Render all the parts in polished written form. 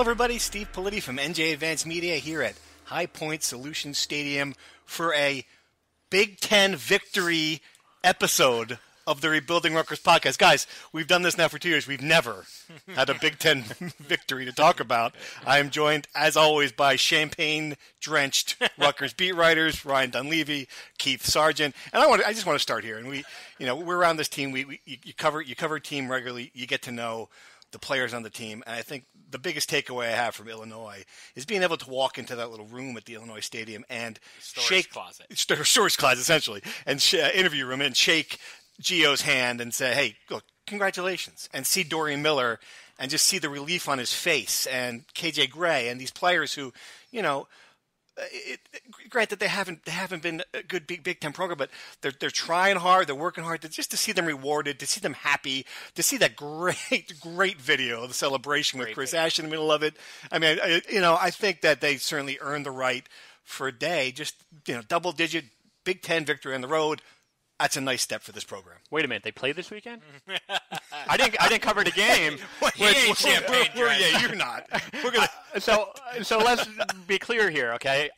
everybody. Steve Politi from NJ Advanced Media here at High Point Solutions Stadium for a Big Ten victory episode of the Rebuilding Rutgers podcast. Guys, we've done this now for 2 years. We've never had a Big Ten victory to talk about. I am joined, as always, by champagne-drenched Rutgers beat writers, Ryan Dunleavy, Keith Sargent. And I just want to start here. And we're around this team. You cover a team regularly. You get to know the players on the team. And I think the biggest takeaway I have from Illinois is being able to walk into that little room at the Illinois Stadium and storage closet, essentially, and interview room and shake Gio's hand and say, hey, look, congratulations, and see Dorian Miller and just see the relief on his face, and KJ Gray and these players who, granted they haven't been a good Big Ten program, but they're trying hard, they're working hard, just to see them rewarded, to see them happy, to see that great video of the celebration with Chris Ash in the middle of it. I mean, I think that they certainly earned the right for a day, just double-digit Big Ten victory on the road. That's a nice step for this program. Wait a minute, they played this weekend? I didn't cover the game. Yeah, you're not. We're gonna. So let's be clear here, okay?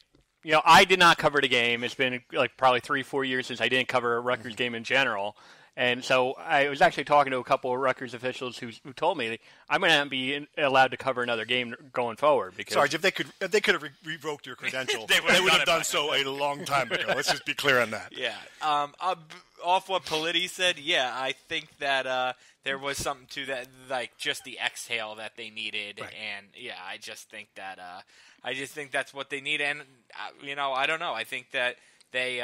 I did not cover the game. It's been probably 3-4 years since I didn't cover a Rutgers game in general. And so I was actually talking to a couple of Rutgers officials who told me I might not be allowed to cover another game going forward. Because Sarge, if they could have revoked your credential, they would have done so a long time ago. Let's just be clear on that. Yeah. Off what Politi said, yeah, I think that there was something to that, like just the exhale that they needed, right. And yeah, I just think that's what they need, and I don't know. I think that they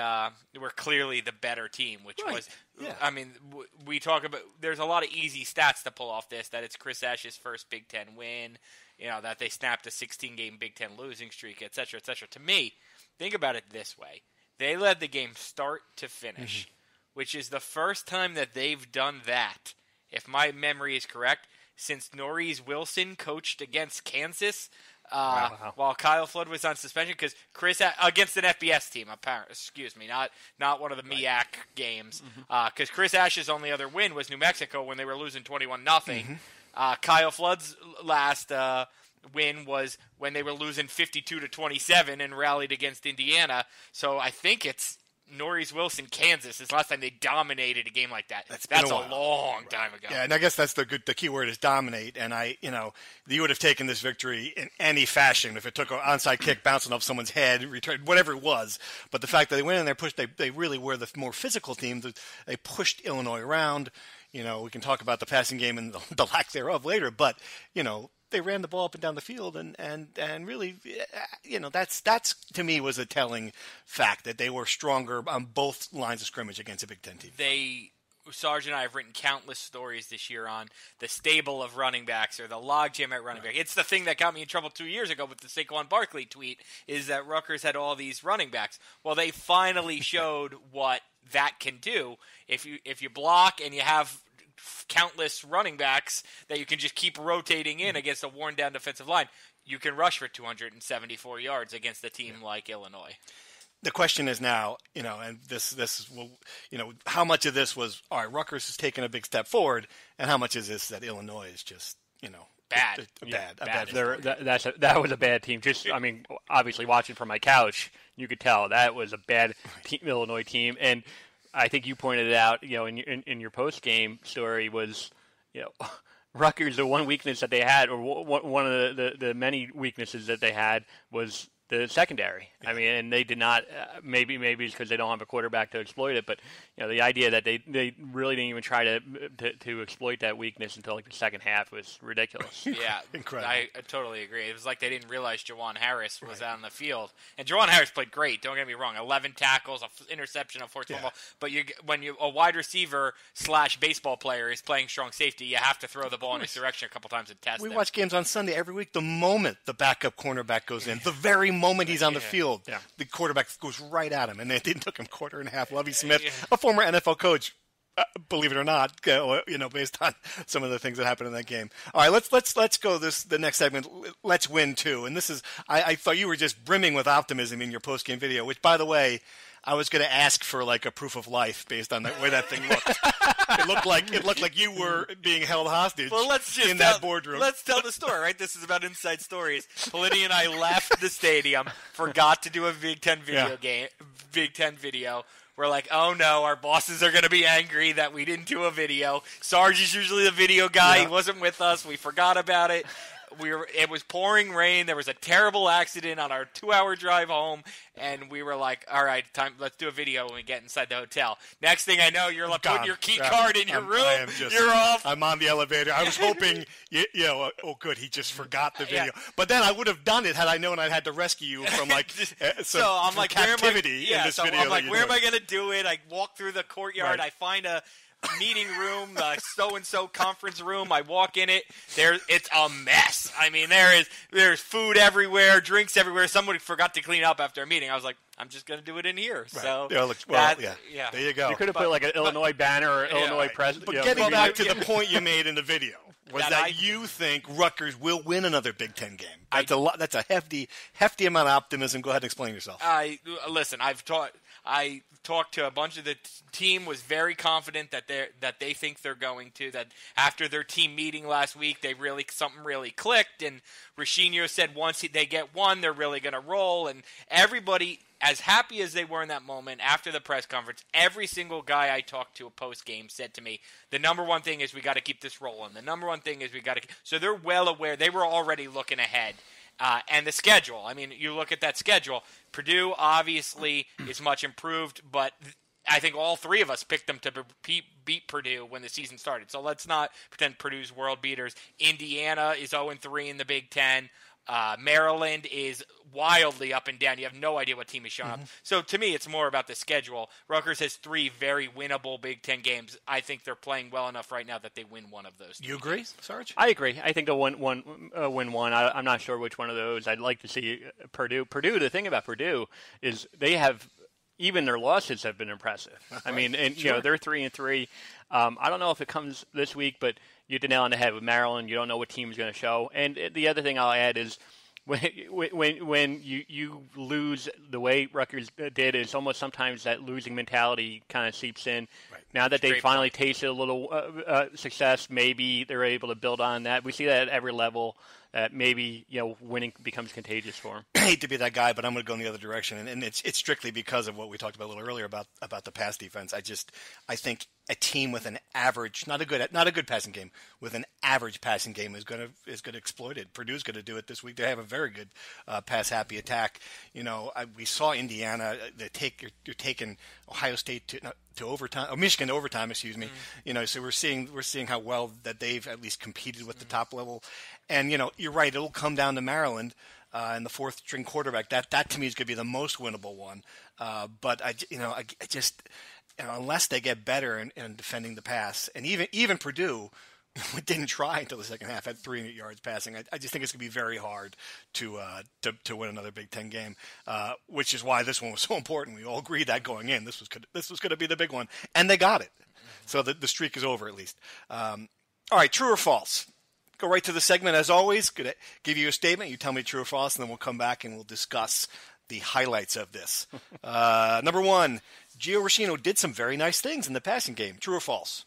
were clearly the better team, which was, yeah. I mean, we talk about, there's a lot of easy stats to pull off this, that it's Chris Ash's first Big Ten win, that they snapped a 16-game Big Ten losing streak, et cetera, et cetera. To me, think about it this way. They led the game start to finish, which is the first time that they've done that, if my memory is correct, since Norris Wilson coached against Kansas while Kyle Flood was on suspension, because against an FBS team, not one of the MEAC games, because Chris Ash's only other win was New Mexico when they were losing 21-0. Kyle Flood's last win was when they were losing 52-27 and rallied against Indiana. So I think it's Norris Wilson, Kansas, is the last time they dominated a game like that. That's a long time ago. Yeah, and I guess that's the key word is dominate. And you would have taken this victory in any fashion if it took an onside kick bouncing off someone's head, return, whatever it was. But the fact that they went in there, they really were the more physical team. They pushed Illinois around. We can talk about the passing game and the lack thereof later, but they ran the ball up and down the field, and really, that's to me was a telling fact that they were stronger on both lines of scrimmage against a Big Ten team. Sarge and I have written countless stories this year on the stable of running backs or the logjam at running back. It's the thing that got me in trouble 2 years ago with the Saquon Barkley tweet, is that Rutgers had all these running backs. Well, they finally showed what that can do. If you block and you have countless running backs that you can just keep rotating in against a worn-down defensive line, you can rush for 274 yards against a team like Illinois. The question is now, and this is, how much of this was, all right, Rutgers has taken a big step forward, and how much is this that Illinois is just, bad. Bad. That was a bad team. Obviously watching from my couch, you could tell that was a bad Illinois team, and I think you pointed it out, in your post-game story was, Rutgers, the one weakness that they had, or one of the many weaknesses that they had was the secondary. Yeah. I mean, and they did not. Maybe it's because they don't have a quarterback to exploit it. But the idea that they really didn't even try to exploit that weakness until the second half was ridiculous. Yeah, incredible. I totally agree. It was like they didn't realize Jawan Harris was out on the field, and Jawan Harris played great. Don't get me wrong. 11 tackles, an interception, a forced fumble. But when a wide receiver / baseball player is playing strong safety, you have to throw the ball in his direction a couple times and test. We watch games on Sunday every week. The moment the backup cornerback goes in, the very moment he's on the field, the quarterback goes right at him, and it took him quarter and a half. Lovie Smith, a former NFL coach, believe it or not, based on some of the things that happened in that game. All right, let's go the next segment. Let's win too, and this is I thought you were just brimming with optimism in your post game video, which by the way, I was going to ask for like a proof of life based on the way that thing looked. It looked like you were being held hostage. Well, let's just in that boardroom. Let's tell the story, right? This is about inside stories. Politi and I left the stadium, forgot to do a Big Ten video. We're like, oh no, our bosses are going to be angry that we didn't do a video. Sarge is usually the video guy. He wasn't with us. We forgot about it. It was pouring rain. There was a terrible accident on our 2-hour drive home, and we were like, all right, let's do a video when we get inside the hotel. Next thing I know, you're like putting your key card in your room. You're off. I'm on the elevator. I was hoping, oh good, he just forgot the video. But then I would have done it had I known I had to rescue you from so I'm like, captivity in this video. I'm like, where am I going to do it? I walk through the courtyard. Right. I find a meeting room, so-and-so conference room. I walk in it. It's a mess. I mean, there's food everywhere, drinks everywhere. Somebody forgot to clean up after a meeting. I was like, I'm just going to do it in here. Right. So there you go. You could have put like an Illinois banner or Illinois president. But getting back to the point you made in the video was that you think Rutgers will win another Big Ten game. That's a lot. That's a hefty amount of optimism. Go ahead and explain yourself. Listen. I talked to a bunch of the team. Was very confident that they think they're going to. That after their team meeting last week, something really clicked. And Ricchino said once they get one, they're really going to roll. And everybody, as happy as they were in that moment after the press conference, every single guy I talked to post game said to me, the number one thing is we got to keep this rolling. The number one thing is we got to. So they're well aware. They were already looking ahead. And the schedule. I mean, you look at that schedule. Purdue obviously is much improved, but I think all three of us picked them to beat Purdue when the season started. So let's not pretend Purdue's world beaters. Indiana is 0-3 in the Big Ten. Maryland is wildly up and down. You have no idea what team is showing up. So to me, it's more about the schedule. Rutgers has 3 very winnable Big Ten games. I think they're playing well enough right now that they win one of those. You agree, Sarge? I agree. I think they'll win one. I'm not sure which one of those. I'd like to see Purdue. The thing about Purdue is they have even their losses have been impressive. I mean, and they're 3-3. I don't know if it comes this week, but you hit the nail on the head with Maryland. You don't know what team is going to show. And the other thing I'll add is when you lose the way Rutgers did, it's almost sometimes that losing mentality kind of seeps in. Right. Now that they finally tasted a little success, maybe they're able to build on that. We see that at every level. Maybe winning becomes contagious for them. I hate to be that guy, but I'm going to go in the other direction, and it's strictly because of what we talked about a little earlier about the pass defense. I think a team with an average, not a good passing game, with an average passing game is going to exploit it. Purdue's going to do it this week. They have a very good pass happy attack. We saw Indiana. You're taking Ohio State to overtime, Michigan to overtime. Excuse me. So we're seeing how well that they've at least competed with the top level. And you're right. It'll come down to Maryland and the fourth string quarterback. That to me is going to be the most winnable one. But I just unless they get better in defending the pass, and even Purdue didn't try until the second half at 300 yards passing. I just think it's going to be very hard to win another Big Ten game, which is why this one was so important. We all agreed that going in, this was going to be the big one, and they got it. So the streak is over at least. All right, true or false? Go right to the segment as always. Going to give you a statement. You tell me true or false, and then we'll come back and we'll discuss the highlights of this. Number 1, Gio Ricchino did some very nice things in the passing game. True or false?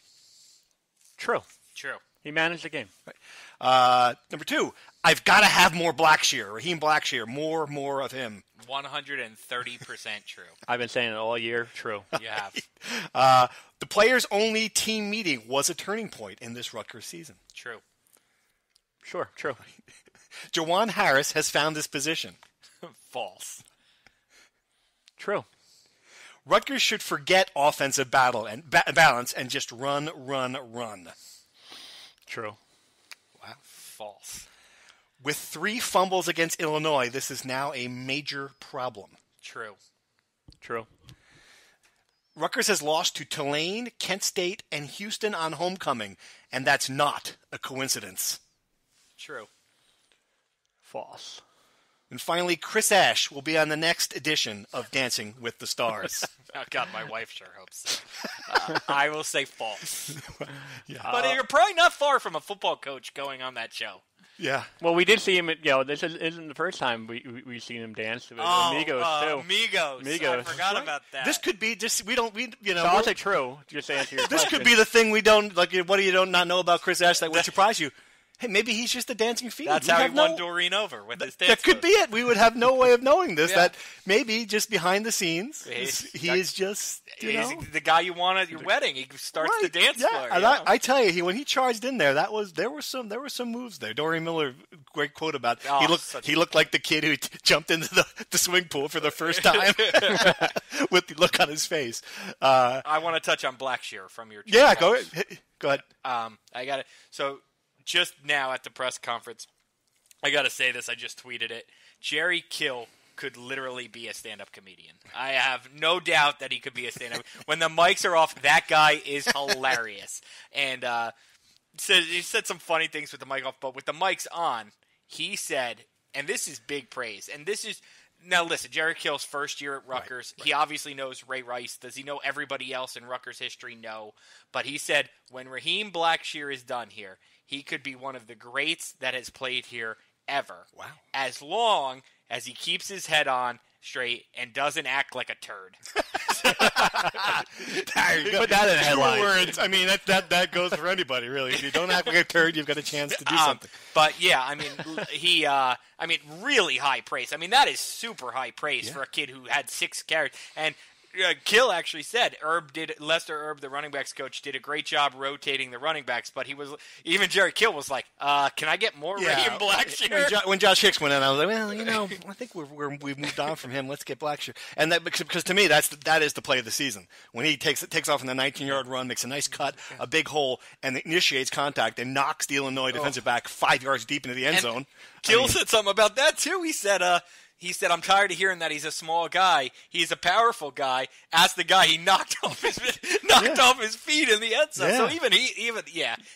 True. True. He managed the game. Right. Number 2, I've got to have more Blackshear. Raheem Blackshear. More of him. 130% true. I've been saying it all year. True. You have. The players' only team meeting was a turning point in this Rutgers season. True. Sure. True. Jawan Harris has found his position. False. True. Rutgers should forget offensive battle and balance and just run. True. Wow. False. With 3 fumbles against Illinois, this is now a major problem. True. True. Rutgers has lost to Tulane, Kent State, and Houston on homecoming, and that's not a coincidence. True. False. And finally, Chris Ash will be on the next edition of Dancing with the Stars. Oh, God, my wife sure hopes so. I will say false. Yeah. But you're probably not far from a football coach going on that show. Yeah. Well, we did see him. This isn't the first time we've seen him dance with Amigos too. Amigos. I forgot about that. This could be just So I'll say true. Just to answer your This question. could be the thing we don't like. What do you not know about Chris Ash that would surprise you? Hey, maybe he's just a dancing fiend. That's how he won Doreen over with his dance. That could be it. We would have no way of knowing this. That maybe just behind the scenes, he is just he's the guy you want at your wedding. He starts the dance floor. And I tell you, when he charged in there, there were some moves there. Doreen Miller, great quote about he looked like the kid who jumped into the swimming pool for the first time with the look on his face. I want to touch on Blackshear from your go ahead. I got it. So. Just now at the press conference, I got to say this. I just tweeted it. Jerry Kill could literally be a stand-up comedian. I have no doubt that he could be a stand-up. When the mics are off, that guy is hilarious. And he said some funny things with the mic off, but with the mics on, he said, and this is big praise, and this is... Now, listen, Jerry Kill's first year at Rutgers. Right. He obviously knows Ray Rice. Does he know everybody else in Rutgers history? No. But he said, when Raheem Blackshear is done here, he could be one of the greats that has played here ever. Wow. As long as he keeps his head on straight and doesn't act like a turd. There you go. Put that in headline. Words. I mean, that goes for anybody, really. If you don't act like a turd, you've got a chance to do something. But yeah, I mean, really high praise. I mean, that is super high praise for a kid who had 6 carries. And Kill actually said Lester Erb, the running backs coach, did a great job rotating the running backs, but even Jerry Kill was like, can I get more Raheem Blackshear? When Josh Hicks went in, I was like, well, I think we've moved on from him. Let's get Blackshear. And that, because to me, that is the play of the season. When he takes off on the 19-yard run, makes a nice cut, a big hole, and initiates contact and knocks the Illinois defensive back 5 yards deep into the end zone. Kill said something about that, too. He said, I'm tired of hearing that he's a small guy. He's a powerful guy. Ask the guy he knocked off his feet in the end zone. Yeah. So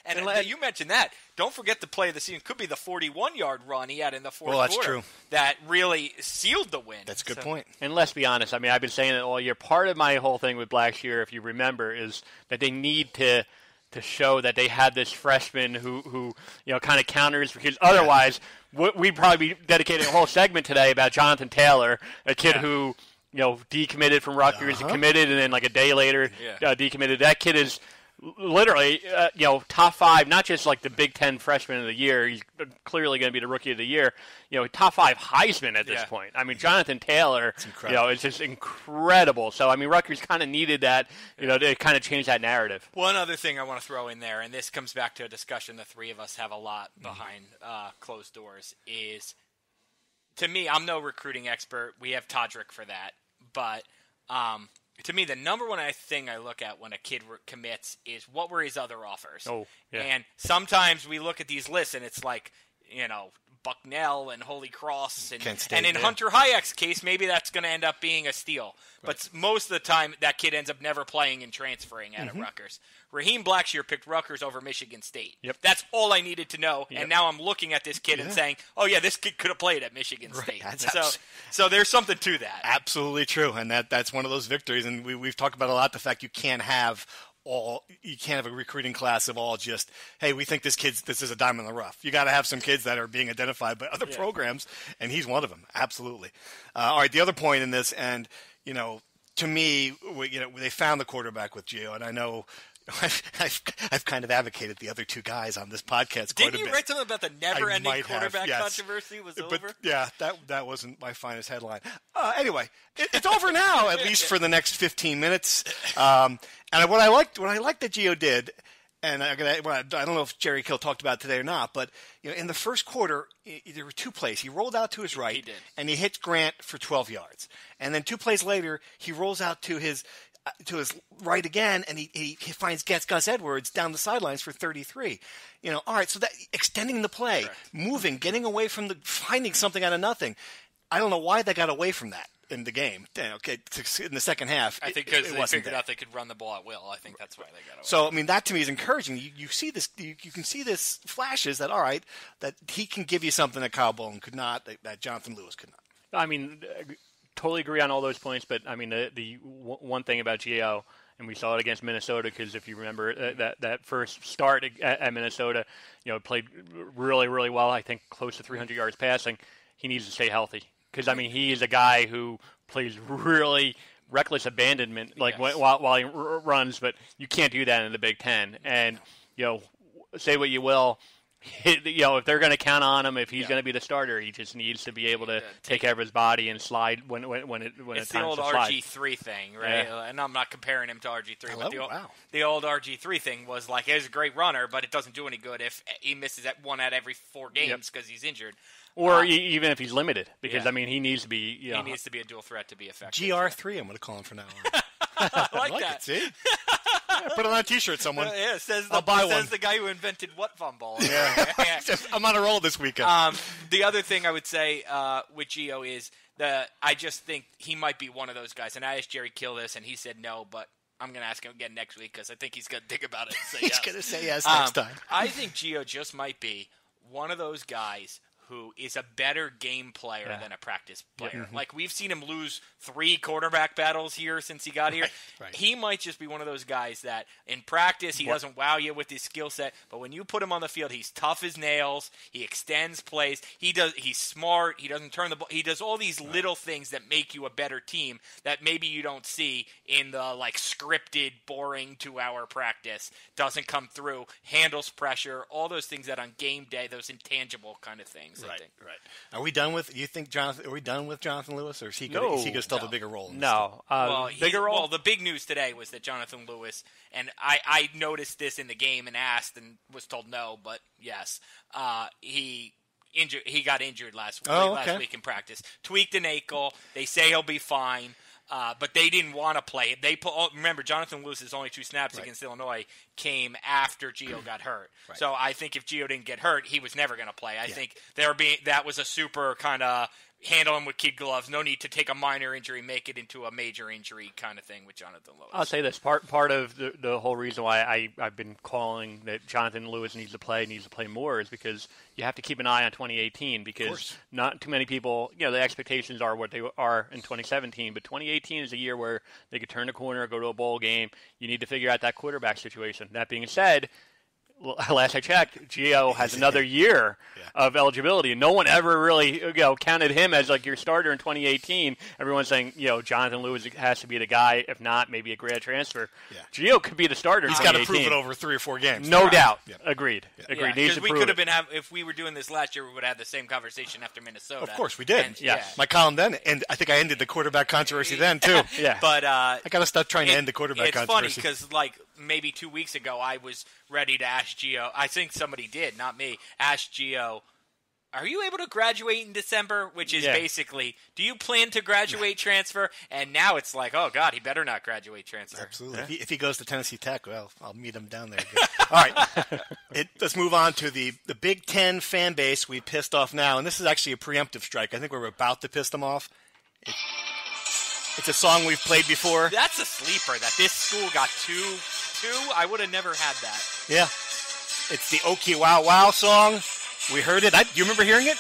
And you mentioned that. Don't forget the play of the season. Could be the 41-yard run he had in the fourth quarter. That's true. That really sealed the win. That's a good point. And let's be honest. I mean, I've been saying it all year. Part of my whole thing with Blackshear, if you remember, is that they need to show that they had this freshman who kind of counters, because otherwise we'd probably be dedicating a whole segment today about Jonathan Taylor, a kid who decommitted from Rutgers, committed, and then like a day later decommitted. That kid is literally top 5, not just like the Big Ten freshman of the year. He's clearly going to be the rookie of the year. Top 5 Heisman at this point. I mean, Jonathan Taylor, is just incredible. So I mean, Rutgers kind of needed that, to kind of change that narrative. One other thing I want to throw in there, and this comes back to a discussion the three of us have a lot behind closed doors, is, to me, I'm no recruiting expert. We have Todrick for that, but. To me, the number one thing I look at when a kid commits is what were his other offers. Oh, yeah. And sometimes we look at these lists and it's like, Bucknell and Holy Cross. And in Hunter Hayek's case, maybe that's going to end up being a steal. Right. But most of the time, that kid ends up never playing and transferring out of Rutgers. Raheem Blackshear picked Rutgers over Michigan State. Yep. That's all I needed to know. Yep. And now I'm looking at this kid and saying, oh, yeah, this kid could have played at Michigan State. So there's something to that. Absolutely true. And that's one of those victories. And we've talked about a lot the fact you can't have a recruiting class of all just, hey, we think this is a diamond in the rough. You got to have some kids that are being identified by other programs, and he's one of them. Absolutely. All right, the other point in this, and to me, they found the quarterback with Gio, and I know I've kind of advocated the other two guys on this podcast. Didn't you write something about the never-ending quarterback controversy was over? But, yeah, that wasn't my finest headline. Anyway, it's over now, at least for the next 15 minutes. And what I liked that Gio did, and I don't know if Jerry Kill talked about it today or not, but in the first quarter, there were 2 plays. He rolled out to his right, and he hits Grant for 12 yards. And then 2 plays later, he rolls out to his right again, and he finds Gus Edwards down the sidelines for 33. All right, so that extending the play, moving, getting away from finding something out of nothing. I don't know why they got away from that in the game. Okay, in the second half, I think because they figured out they could run the ball at will. I think that's why they got away. So I mean, that to me is encouraging. You see this, you can see this flashes that all right, that he can give you something that Kyle Bolin could not, that Jonathan Lewis could not. I mean, totally agree on all those points, but I mean, the one thing about Gio and we saw it against Minnesota because if you remember that first start at Minnesota, played really, really well. I think close to 300 yards passing. He needs to stay healthy because, he is a guy who plays really reckless abandonment while he runs, but you can't do that in the Big Ten. And, say what you will, if they're going to count on him, if he's going to be the starter, he just needs to be able to take care of his body and slide when it's the old RG3 thing, right? Yeah. And I'm not comparing him to RG3, but the old RG3 thing was like he's a great runner, but it doesn't do any good if he misses one out of every 4 games because he's injured. Or even if he's limited, because he needs to be. He needs to be a dual threat to be effective. GR3, I'm going to call him from now on. I like that. It, see? Put it on a T-shirt, someone. I'll buy one. Says the guy who invented what fumble. Yeah. I'm on a roll this weekend. The other thing I would say with Gio is I just think he might be one of those guys. And I asked Jerry Kill this, and he said no, but I'm going to ask him again next week because I think he's going to think about it and say yes. He's going to say yes next time. I think Gio just might be one of those guys who is a better game player than a practice player. Mm-hmm. Like, we've seen him lose 3 quarterback battles here since he got here. Right. He might just be one of those guys that in practice he doesn't wow you with his skill set, but when you put him on the field, he's tough as nails. He extends plays. He's smart. He doesn't turn the ball. He does all these little things that make you a better team that maybe you don't see in the scripted, boring 2-hour practice. Doesn't come through. Handles pressure. All those things that on game day, those intangible kind of things. Right. Are we done with? You think Jonathan? Are we done with Jonathan Lewis, or is he going to still have a bigger role? No, bigger role. Well, the big news today was that Jonathan Lewis, and I noticed this in the game and asked and was told no, but yes, he got injured last week in practice. Tweaked an ankle. They say he'll be fine. But they didn't want to play it. Remember, Jonathan Lewis's only 2 snaps against Illinois came after Gio got hurt. Right. So I think if Gio didn't get hurt, he was never going to play. I think that was a super kind of handle him with kid gloves. No need to take a minor injury, make it into a major injury kind of thing with Jonathan Lewis. I'll say this. Part of the whole reason why I've been calling that Jonathan Lewis needs to play more is because you have to keep an eye on 2018 because not too many people, the expectations are what they are in 2017, but 2018 is a year where they could turn the corner, go to a bowl game. You need to figure out that quarterback situation. That being said, last I checked, Gio has another year of eligibility. No one ever really counted him as your starter in 2018. Everyone's saying Jonathan Lewis has to be the guy. If not, maybe a grad transfer. Yeah. Gio could be the starter. He's got to prove it over 3 or 4 games. No doubt. Yeah. Agreed. Because we could have been if we were doing this last year, we would have had the same conversation after Minnesota. Of course we did. My column then, and I think I ended the quarterback controversy then too. But I got to stop trying to end the quarterback controversy. It's funny because maybe 2 weeks ago I was ready to ask Gio. I think somebody did, not me. Ask Gio, are you able to graduate in December? Which is basically, do you plan to graduate transfer? And now it's like, oh, God, he better not graduate transfer. Absolutely. If he goes to Tennessee Tech, well, I'll meet him down there. All right. Let's move on to the Big Ten fan base we pissed off now. And this is actually a preemptive strike. I think we're about to piss them off. It's a song we've played before. That's a sleeper that this school got two. I would have never had that. Yeah. It's the Okie Wow Wow song. We heard it. Do you remember hearing it?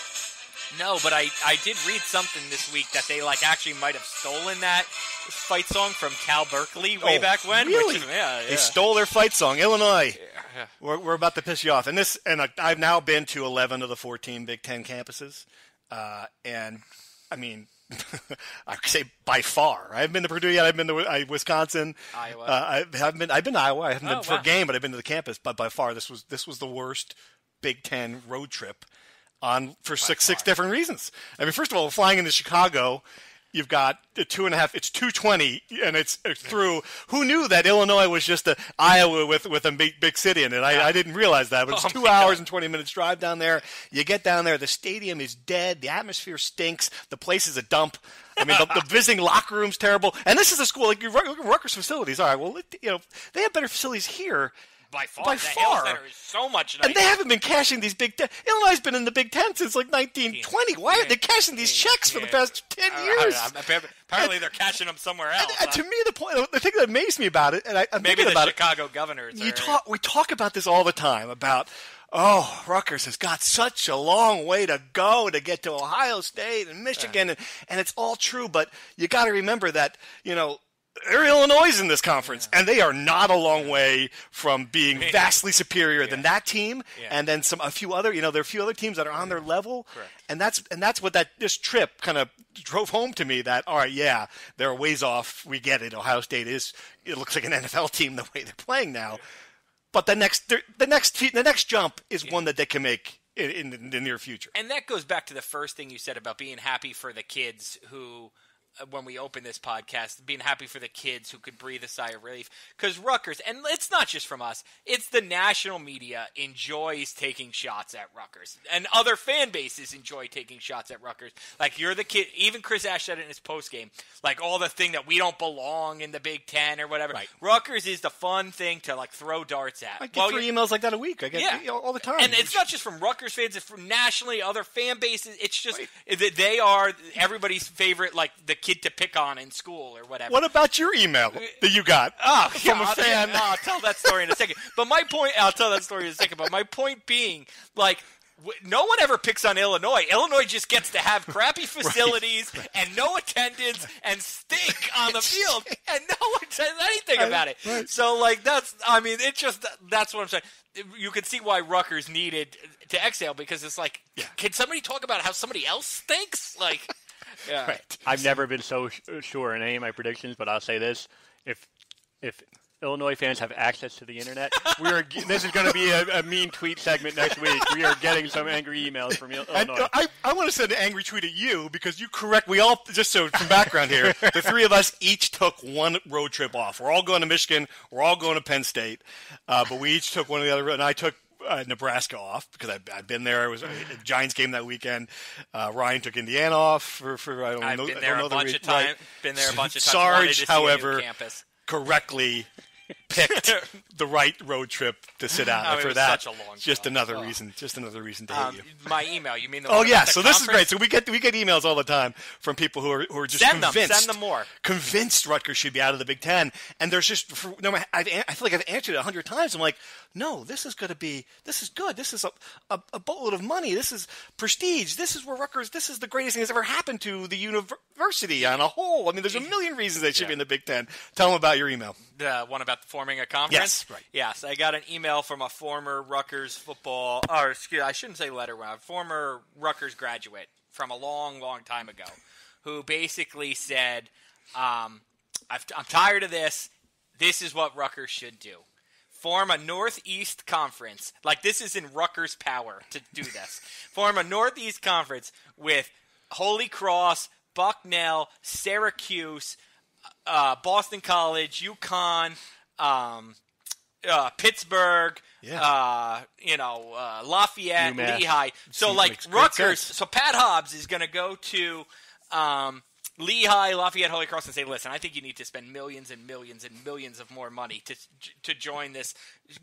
No, but I did read something this week that they actually might have stolen that fight song from Cal Berkeley way back when. Really? They stole their fight song, Illinois. Yeah. We're about to piss you off. And I've now been to 11 of the 14 Big Ten campuses. And, I mean, I could say by far. I haven't been to Purdue yet. I've been to Wisconsin, Iowa. I've been to Iowa. I haven't been for a game, but I've been to the campus. But by far, this was the worst Big Ten road trip for six different reasons. I mean, first of all, flying into Chicago, you've got a 2.5. It's 2:20, and it's through. Who knew that Illinois was just Iowa with a big city in it? I didn't realize that. But it's 2 hours and 20 minutes drive down there. You get down there, the stadium is dead. The atmosphere stinks. The place is a dump. I mean, the visiting locker room's terrible. And this is a school like Rutgers facilities. All right, well, they have better facilities here. By far. The Hale Center is so much nicer. And they haven't been cashing these Big Ten. Illinois has been in the Big Ten since 1920. Why aren't they cashing these checks for the past 10 years? Apparently they're cashing them somewhere else. And to me, the thing that amazed me about it, and I'm maybe thinking about the Chicago governors. We talk about this all the time about, Rutgers has got such a long way to go to get to Ohio State and Michigan, and it's all true. But you got to remember that, Illinois in this conference, and they are not a long way from being vastly superior than that team, and then a few other. There are a few other teams that are on their level, and that's what this trip kind of drove home to me. That all right, they're a ways off. We get it. Ohio State it looks like an NFL team the way they're playing now, but the next jump is one that they can make in the near future. And that goes back to the first thing you said about being happy for the kids who. When we open this podcast, being happy for the kids who could breathe a sigh of relief. Because Rutgers, and it's not just from us, it's the national media enjoys taking shots at Rutgers. And other fan bases enjoy taking shots at Rutgers. Like, you're the kid, even Chris Ash said it in his postgame, like all the thing that we don't belong in the Big Ten or whatever. Right. Rutgers is the fun thing to, like, throw darts at. I get 3 emails like that a week. I get all the time. And it's not just from Rutgers fans, it's from nationally, other fan bases. It's just, they are everybody's favorite, like, the kid to pick on in school or whatever. What about your email that you got from a fan? I'll tell that story in a second. But I'll tell that story in a second. But my point being, like, no one ever picks on Illinois. Illinois just gets to have crappy facilities and no attendance and stink on the field, and no one says anything about it. Right. So, like, that's what I'm saying. You can see why Rutgers needed to exhale, because it's like, can somebody talk about how somebody else stinks? Like, yeah. Right. I've never been so sure in any of my predictions, but I'll say this: if Illinois fans have access to the internet, this is going to be a mean tweet segment next week. We are getting some angry emails from Illinois. I want to send an angry tweet at you because you correct. We all, just so from background here, the three of us each took one road trip off. We're all going to Michigan. We're all going to Penn State, but we each took one of the other. And I took Nebraska off because I'd been there. It was a Giants game that weekend. Ryan took Indiana off for I don't know. I've been there a bunch of times. Been there a bunch of times. Sarge, however, correctly picked the right road trip to sit out. For that, just another reason to hate you. My email, you mean the one about the conference? This is great. So we get emails all the time from people who are just convinced. Send them more. Convinced Rutgers should be out of the Big Ten, and there's just I feel like I've answered it 100 times. I'm like, no, this is good. This is a boatload of money. This is prestige. This is where Rutgers. This is the greatest thing that's ever happened to the university on a whole. I mean, there's a million reasons they should be in the Big Ten. Tell them about your email. The one about forming a conference? Yes, right. Yes, I got an email from a former Rutgers I shouldn't say letter, a former Rutgers graduate from a long, long time ago, who basically said, I'm tired of this. This is what Rutgers should do. Form a Northeast Conference. Like, this is in Rutgers' power to do this. Form a Northeast Conference with Holy Cross, Bucknell, Syracuse, Boston College, UConn, Pittsburgh, Lafayette, UMass. Lehigh. So, like, Rutgers, so Pat Hobbs is going to go to Lehigh, Lafayette, Holy Cross, and say, listen, I think you need to spend millions and millions and millions of more money to join this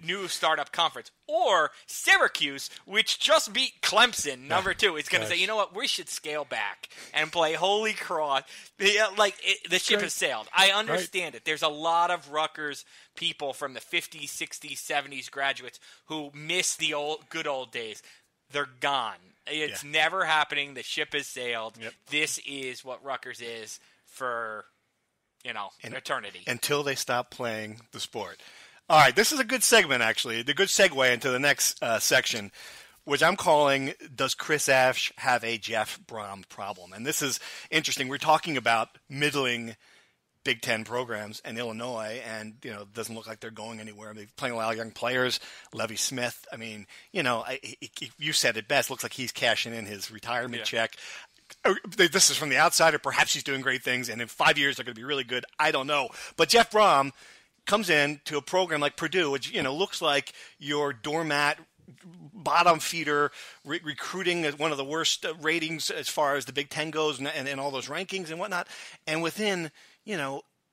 new startup conference. Or Syracuse, which just beat Clemson, number 2, is going to say, you know what, we should scale back and play Holy Cross. The ship has sailed. I understand it. There's a lot of Rutgers people from the 50s, 60s, 70s graduates who miss the good old days. They're gone. It's never happening. The ship has sailed. Yep. This is what Rutgers is for, eternity. Until they stop playing the sport. All right, this is a good segment, actually. The good segue into the next section, which I'm calling, Does Chris Ash Have a Jeff Brohm Problem? And this is interesting. We're talking about middling Big Ten programs and Illinois, and it doesn't look like they're going anywhere. They're playing a lot of young players. Levy Smith, I mean, you said it best. Looks like he's cashing in his retirement check. This is from the outsider. Perhaps he's doing great things, and in 5 years they're going to be really good. I don't know. But Jeff Brohm comes in to a program like Purdue, which looks like your doormat, bottom feeder, recruiting at one of the worst ratings as far as the Big Ten goes, and all those rankings and whatnot. And within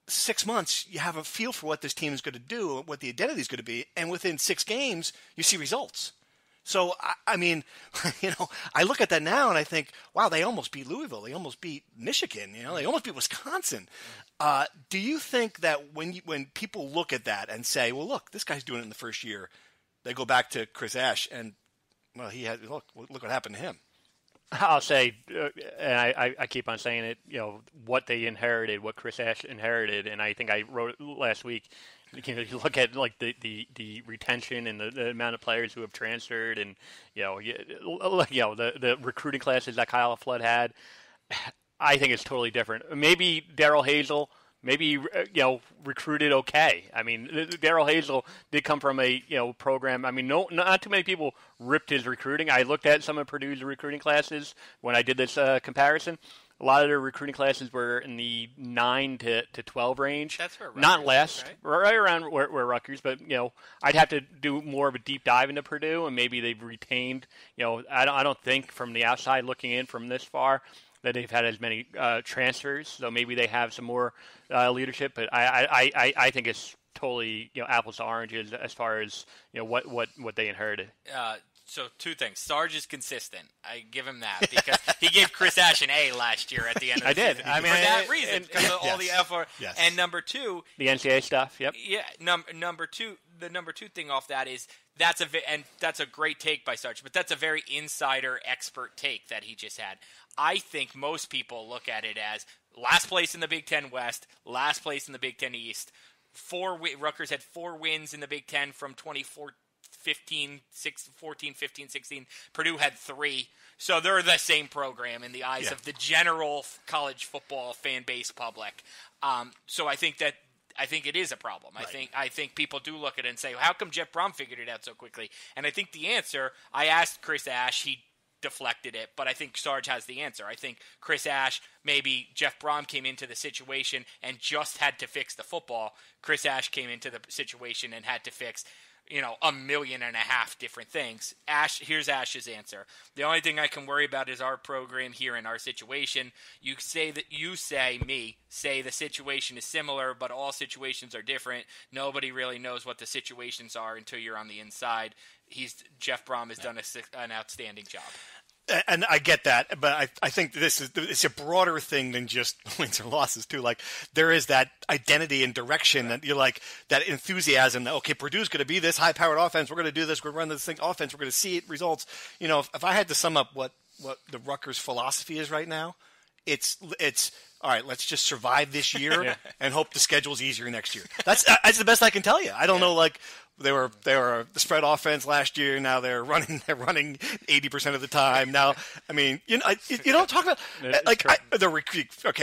6 months, you have a feel for what this team is going to do, what the identity is going to be, and within 6 games, you see results. So, I mean, I look at that now and I think, wow, they almost beat Louisville. They almost beat Michigan. They almost beat Wisconsin. Do you think that when people look at that and say, well, look, this guy's doing it in the first year, they go back to Chris Ash and, well, look what happened to him? I'll say, and I keep on saying it, what they inherited, what Chris Ash inherited, and I think I wrote it last week. You look at like the retention and the amount of players who have transferred, and the recruiting classes that Kyle Flood had. I think it's totally different. Maybe Daryl Hazel. Maybe recruited okay. I mean, Daryl Hazel did come from a program. I mean, not too many people ripped his recruiting. I looked at some of Purdue's recruiting classes when I did this comparison. A lot of their recruiting classes were in the 9 to 12 range. That's where Rutgers not less, is, right? Right around where Rutgers. But I'd have to do more of a deep dive into Purdue, and maybe they've retained. I don't think from the outside looking in from this far that they've had as many transfers, so maybe they have some more leadership. But I think it's totally apples to oranges as far as what they inherited. So two things. Sarge is consistent. I give him that because he gave Chris Ash an A last year at the end of the season. I mean, for that reason, because of all the effort. Yes. And number two, the NCAA stuff. Yep. Yeah. Number two, the number two thing off that is that's a great take by Sarge, but that's a very insider expert take that he just had. I think most people look at it as last place in the Big Ten West, last place in the Big Ten East. Rutgers had 4 wins in the Big Ten from 2014, 15, 16. Purdue had 3. So they're the same program in the eyes of the general college football fan base public. So I think it is a problem. Right. I think people do look at it and say, how come Jeff Brohm figured it out so quickly? And I think the answer, I asked Chris Ash, he deflected it, but I think Sarge has the answer. I think Chris Ash, maybe Jeff Brohm came into the situation and just had to fix the football. Chris Ash came into the situation and had to fix 1.5 million different things. Here's Ash's answer. The only thing I can worry about is our program here in our situation. You say the situation is similar, but all situations are different. Nobody really knows what the situations are until you're on the inside. Jeff Brohm has done an outstanding job. And I get that, but I think it's a broader thing than just wins or losses too. Like there is that identity and direction that you're like that enthusiasm. That, okay, Purdue's going to be this high-powered offense. We're going to do this. We're going to run this thing offense. We're going to see it results. If I had to sum up what the Rutgers philosophy is right now, it's all right. Let's just survive this year and hope the schedule's easier next year. That's the best I can tell you. I don't know They were the spread offense last year. Now they're running 80% of the time. Now, I mean, you don't talk about we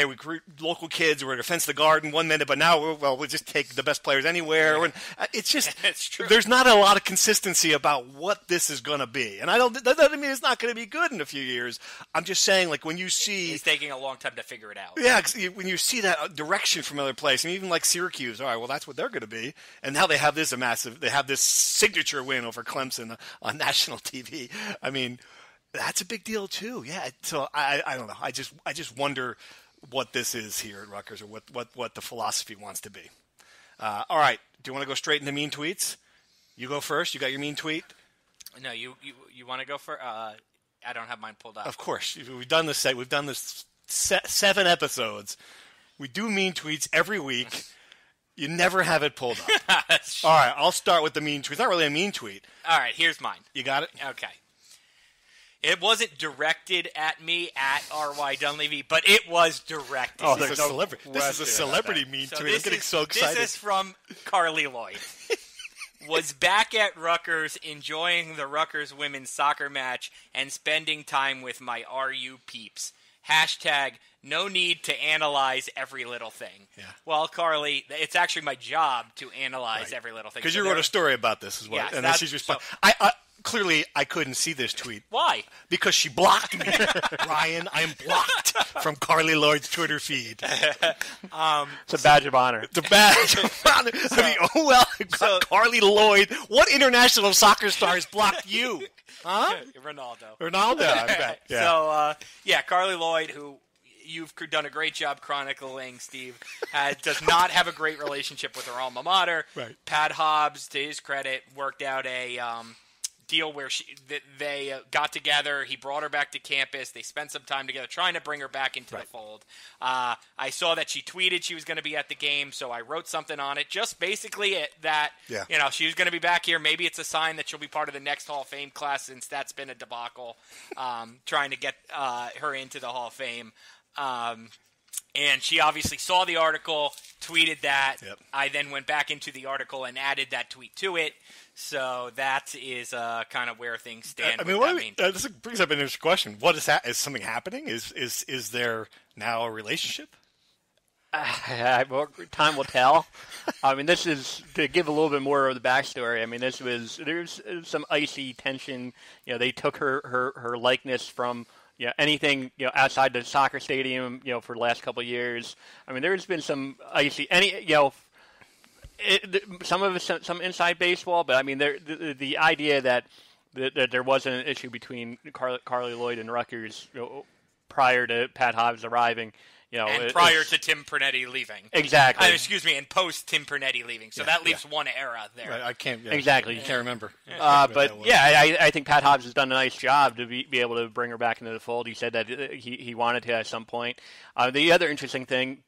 recruit local kids. We're defense the garden 1 minute, but now we'll just take the best players anywhere. And it's just it's true. There's not a lot of consistency about what this is going to be, and that doesn't mean it's not going to be good in a few years. I'm just saying, like when you see it's taking a long time to figure it out. Yeah, when you see that direction from other places, and even like Syracuse, all right, well that's what they're going to be, and now they have this they have this signature win over Clemson on national TV. I mean, that's a big deal too. Yeah. So I don't know. I just wonder what this is here at Rutgers, or what the philosophy wants to be. All right. Do you want to go straight into mean tweets? You go first. You got your mean tweet? No, you want to go for? I don't have mine pulled up. Of course. We've done this. We've done this 7 episodes. We do mean tweets every week. You never have it pulled up. All right, I'll start with the mean tweet. It's not really a mean tweet. All right, here's mine. You got it? Okay. It wasn't directed at me at R.Y. Dunleavy, but it was directed. Oh, this is a celebrity mean tweet. I'm getting so excited. This is from Carli Lloyd. Was back at Rutgers enjoying the Rutgers women's soccer match and spending time with my RU peeps. # no need to analyze every little thing. Yeah. Well, Carli, it's actually my job to analyze every little thing. Because you wrote a story about this as well. Yes, and this is response. Clearly, I couldn't see this tweet. Why? Because she blocked me. Ryan, I am blocked from Carli Lloyd's Twitter feed. It's a badge of honor. It's a badge of honor. Carli Lloyd. What international soccer stars blocked you? Huh? Ronaldo, I bet. Yeah. So, Carli Lloyd, who you've done a great job chronicling, Steve, does not have a great relationship with her alma mater. Right. Pat Hobbs, to his credit, worked out a deal where they got together. He brought her back to campus. They spent some time together trying to bring her back into the fold. I saw that she tweeted she was going to be at the game, so I wrote something on it. Just basically that she was going to be back here. Maybe it's a sign that she'll be part of the next Hall of Fame class, since that's been a debacle, trying to get her into the Hall of Fame. And she obviously saw the article, tweeted that. Yep. I then went back into the article and added that tweet to it. So that is kind of where things stand. This brings up an interesting question. What is that? Is something happening? Is there now a relationship? Time will tell. I mean, this is to give a little bit more of the backstory. I mean, there's some icy tension. They took her likeness from anything outside the soccer stadium for the last couple of years. I mean, there's been some icy some of it's some inside baseball, but I mean, the idea that there wasn't an issue between Carli, Lloyd, and Rutgers prior to Pat Hobbs arriving. And prior to Tim Pernetti leaving. Exactly. And post Tim Pernetti leaving. So that leaves one era there. Right, I can't. Exactly. You can't remember. I think Pat Hobbs has done a nice job to be able to bring her back into the fold. He said that he wanted to at some point. The other interesting thing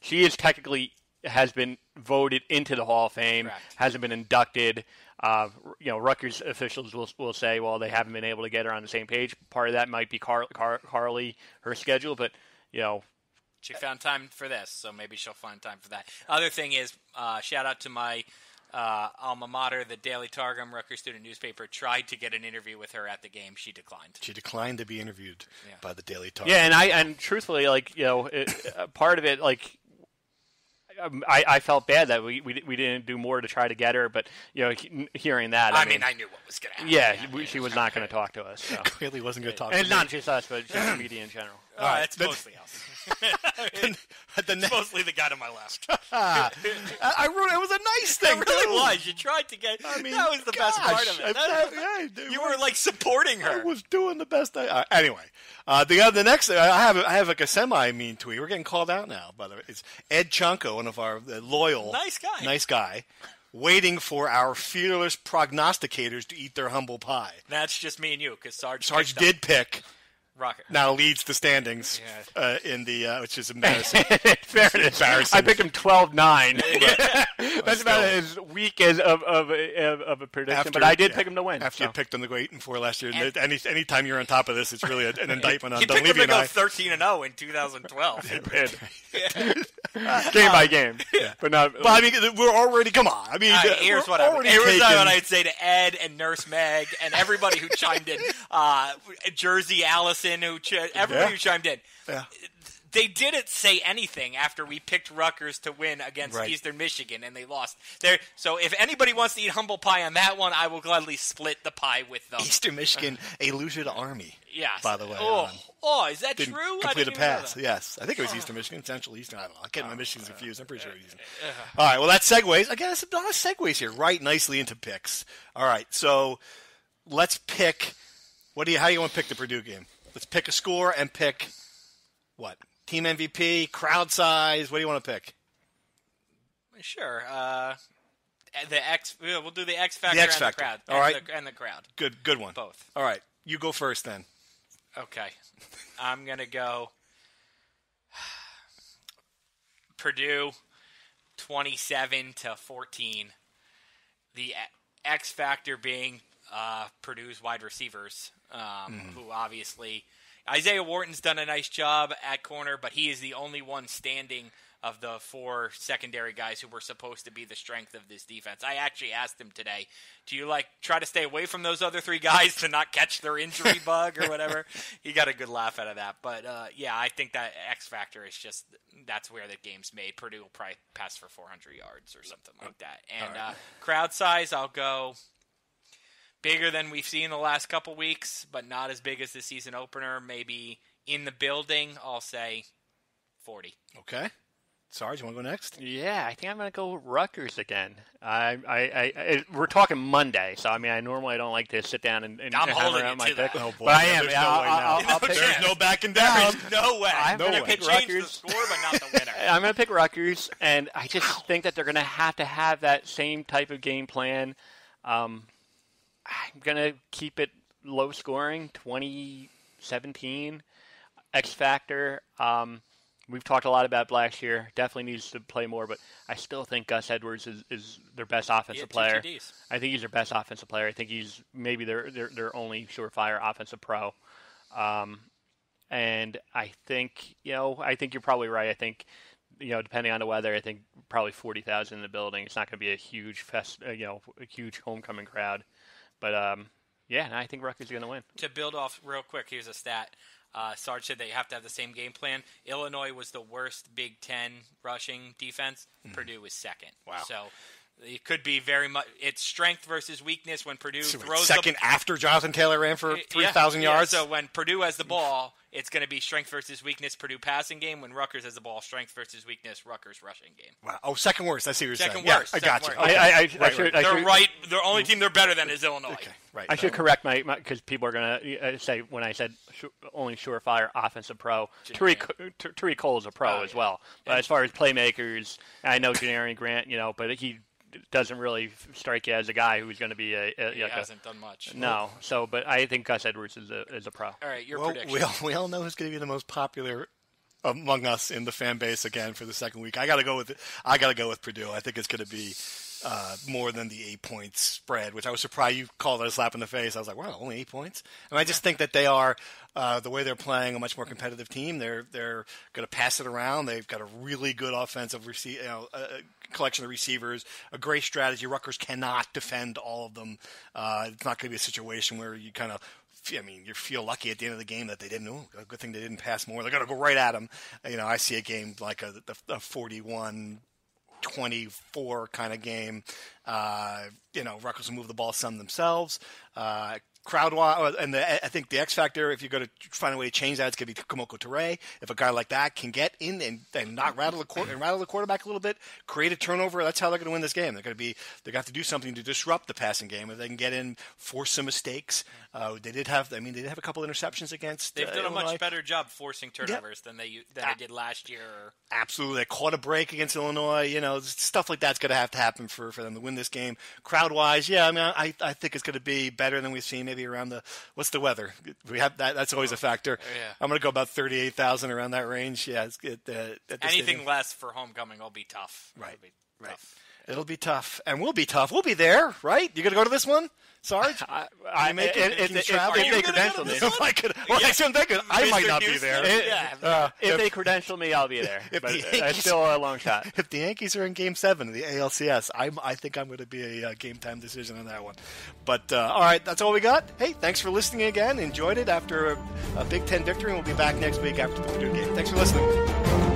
she is technically has been voted into the Hall of Fame, correct, hasn't been inducted. Rutgers officials will say, well, they haven't been able to get her on the same page. Part of that might be Carli, her schedule, but she found time for this, so maybe she'll find time for that. Other thing is, shout out to my alma mater, the Daily Targum, Rutgers student newspaper, tried to get an interview with her at the game. She declined. She declined to be interviewed by the Daily Targum. Yeah, and truthfully, part of it, I felt bad that we didn't do more to try to get her, but hearing that, I mean, I knew what was going to happen. Yeah, she was not going to talk to us. So. Clearly, wasn't going to talk. And not just us, but just the media in general. All right, it's mostly us. It's mostly the guy to my left. I wrote it was a nice thing. It really was. You tried to get. That was the best part of it. You were supporting her. I was doing the best. Anyway, the next I have a semi-mean tweet. We're getting called out now. By the way, it's Ed Chunko, one of our loyal, nice guy, waiting for our fearless prognosticators to eat their humble pie. That's just me and you, because Sarge did pick. Rutgers. Now leads the standings in the which is embarrassing. Fairness, I picked him 12-9. That's about as weak as of a prediction. But I did pick him to win. After you picked them to go 8-4 last year, anytime you're on top of this, it's really an indictment on you Dunleavy and I. You picked him to go 13-0 in 2012. Game by game. Yeah. But I mean, we're already. Come on. I mean, here's what I'd say to Ed and Nurse Meg and everybody who chimed in. Jersey Allison. Everybody who chimed in. Yeah. They didn't say anything after we picked Rutgers to win against Eastern Michigan, and they lost. So if anybody wants to eat humble pie on that one, I will gladly split the pie with them. Eastern Michigan, a loser to Army. Yes. By the way. Is that true? Complete a pass. Yes. I think it was Eastern Michigan, Central Eastern. I don't know. I'm getting my Michigans confused. I'm pretty sure it was Eastern. All right. Well, that segues. Again, there's a lot of segues here. Right nicely into picks. All right. So let's pick. How do you want to pick the Purdue game? Let's pick a score and pick what? Team MVP, crowd size. What do you want to pick? Sure. We'll do the X factor, and the crowd. All right. And the crowd. Good one. Both. All right. You go first then. Okay. I'm going to go Purdue 27-14. The X factor being Purdue's wide receivers, who obviously Isaiah Wharton's done a nice job at corner, but he is the only one standing of the four secondary guys who were supposed to be the strength of this defense. I actually asked him today, do you try to stay away from those other three guys to not catch their injury bug or whatever? He got a good laugh out of that. But I think that X factor is just, that's where the game's made. Purdue will probably pass for 400 yards or something like that. And crowd size, I'll go bigger than we've seen the last couple weeks, but not as big as the season opener. Maybe in the building, I'll say 40. Okay. Sarge, you want to go next? Yeah, I think I'm going to go Rutgers again. We're talking Monday, so I mean, I normally don't like to sit down and I'm holding around my pick. Oh, boy. But I am. I'll pick. There's no backing down. There's no way. I'm going to pick Rutgers. The score, but not the winner. I'm going to pick Rutgers, and I just think that they're going to have that same type of game plan. I'm going to keep it low scoring, 20-17. X factor. We've talked a lot about Blackshear. Definitely needs to play more, but I still think Gus Edwards is their best offensive player. I think he's their best offensive player. I think he's maybe their only surefire offensive pro. And I think you're probably right. I think, depending on the weather, I think probably 40,000 in the building. It's not going to be a huge a huge homecoming crowd. But I think Rutgers is going to win. To build off real quick, here's a stat. Sarge said that you have to have the same game plan. Illinois was the worst Big Ten rushing defense. Purdue was second. Wow. So it could be very much. It's strength versus weakness when Purdue throws second after Jonathan Taylor ran for 3,000 yards. So when Purdue has the ball, it's going to be strength versus weakness. Purdue passing game. When Rutgers has the ball, strength versus weakness. Rutgers rushing game. Wow. Oh, second worst. I see what you're saying. Second worst. I got you. Okay. They're right. The only team they're better than is Illinois. Okay. Right. I should correct my because people are going to say when I said only surefire offensive pro, Tariq Cole is a pro as well. But as far as playmakers, I know Janarian Grant, but he doesn't really strike you as a guy who's going to be he hasn't done much. No. So, but I think Gus Edwards is a pro. All right, your prediction. We all know who's going to be the most popular among us in the fan base again for the second week. I got to go with Purdue. I think it's going to be more than the 8 points spread, which I was surprised you called it a slap in the face. I was like, wow, only 8 points? And I just think that they are, the way they're playing, a much more competitive team. They're going to pass it around. They've got a really good offensive collection of receivers, a great strategy. Rutgers cannot defend all of them. It's not going to be a situation where you kind of you feel lucky at the end of the game that they didn't. Oh, a good thing they didn't pass more. They're going to go right at them. I see a game like a 41-24 kind of game. Rutgers will move the ball some themselves. Crowd-wise, and I think the X factor, if you're going to find a way to change that, it's going to be Kamoko Toure. If a guy like that can get in and not rattle the quarterback a little bit, create a turnover, that's how they're going to win this game. They're going to have to do something to disrupt the passing game. If they can get in, force some mistakes. They did have a couple interceptions against. They've done Illinois. A much better job forcing turnovers than they did last year. Absolutely, they caught a break against Illinois. Stuff like that's going to have to happen for them to win this game. Crowd-wise, I think it's going to be better than we've seen. Maybe around what's the weather? We have that. That's always a factor. Yeah. I'm going to go about 38,000 around that range. Yeah, it's good. Anything less for homecoming will be tough. Right. It'll be tough, and we'll be tough. We'll be there, right? You going to go to this one, Sarge? If they credential me, I might not be there. If they credential me, I'll be there. But it's still a long shot. If the Yankees are in Game 7 of the ALCS, I think I'm going to be a game time decision on that one. But all right, that's all we got. Hey, thanks for listening again. Enjoyed it after a Big Ten victory, and we'll be back next week after the Purdue game. Thanks for listening.